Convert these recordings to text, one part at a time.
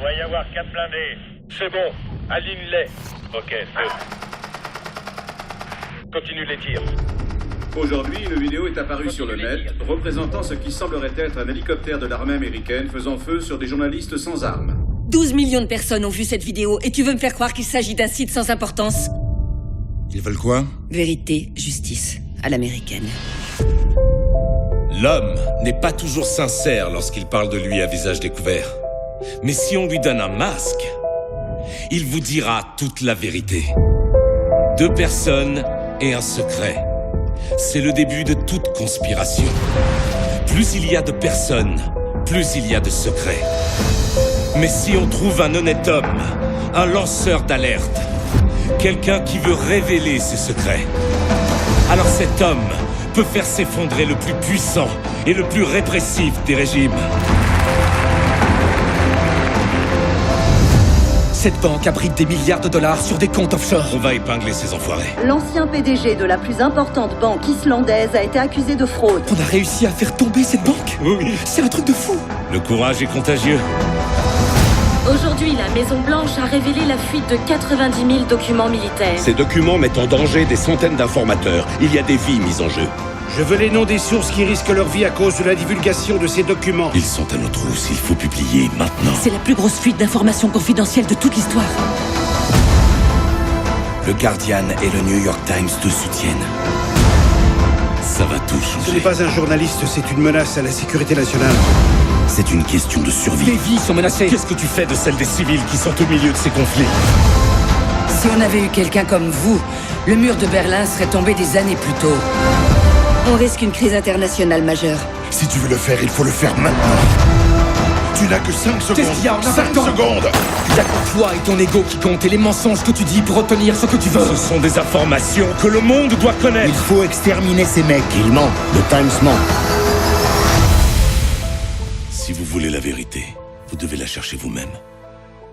Doit y avoir 4 blindés. C'est bon, aligne-les. Ok, feu. Continue les tirs. Aujourd'hui, une vidéo est apparue sur le net représentant ce qui semblerait être un hélicoptère de l'armée américaine faisant feu sur des journalistes sans armes. 12 millions de personnes ont vu cette vidéo et tu veux me faire croire qu'il s'agit d'un site sans importance? Ils veulent quoi? Vérité, justice, à l'américaine. L'homme n'est pas toujours sincère lorsqu'il parle de lui à visage découvert. Mais si on lui donne un masque, il vous dira toute la vérité. 2 personnes et un secret. C'est le début de toute conspiration. Plus il y a de personnes, plus il y a de secrets. Mais si on trouve un honnête homme, un lanceur d'alerte, quelqu'un qui veut révéler ses secrets, alors cet homme peut faire s'effondrer le plus puissant et le plus répressif des régimes. Cette banque abrite des milliards de dollars sur des comptes offshore. On va épingler ces enfoirés. L'ancien PDG de la plus importante banque islandaise a été accusé de fraude. On a réussi à faire tomber cette banque? Oui. C'est un truc de fou. Le courage est contagieux. Aujourd'hui, la Maison-Blanche a révélé la fuite de 90 000 documents militaires. Ces documents mettent en danger des centaines d'informateurs. Il y a des vies mises en jeu. Je veux les noms des sources qui risquent leur vie à cause de la divulgation de ces documents. Ils sont à nos trousses, il faut publier maintenant. C'est la plus grosse fuite d'informations confidentielles de toute l'histoire. Le Guardian et le New York Times te soutiennent. Ça va tout Ce changer. n'est pas un journaliste, c'est une menace à la sécurité nationale. C'est une question de survie. Les vies sont menacées. Qu'est-ce que tu fais de celles des civils qui sont au milieu de ces conflits? Si on avait eu quelqu'un comme vous, le mur de Berlin serait tombé des années plus tôt. On risque une crise internationale majeure. Si tu veux le faire, il faut le faire maintenant. Tu n'as que 5 secondes. Qu'est-ce qu'il y a en 5 impactant secondes. Il y a que toi et ton ego qui comptent et les mensonges que tu dis pour obtenir ce que tu veux. Ce sont des informations que le monde doit Il connaître. faut exterminer ces mecs. Il ment. Le Times ment. Si vous voulez la vérité, vous devez la chercher vous-même.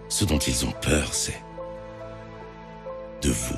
Ce dont ils ont peur, c'est de vous.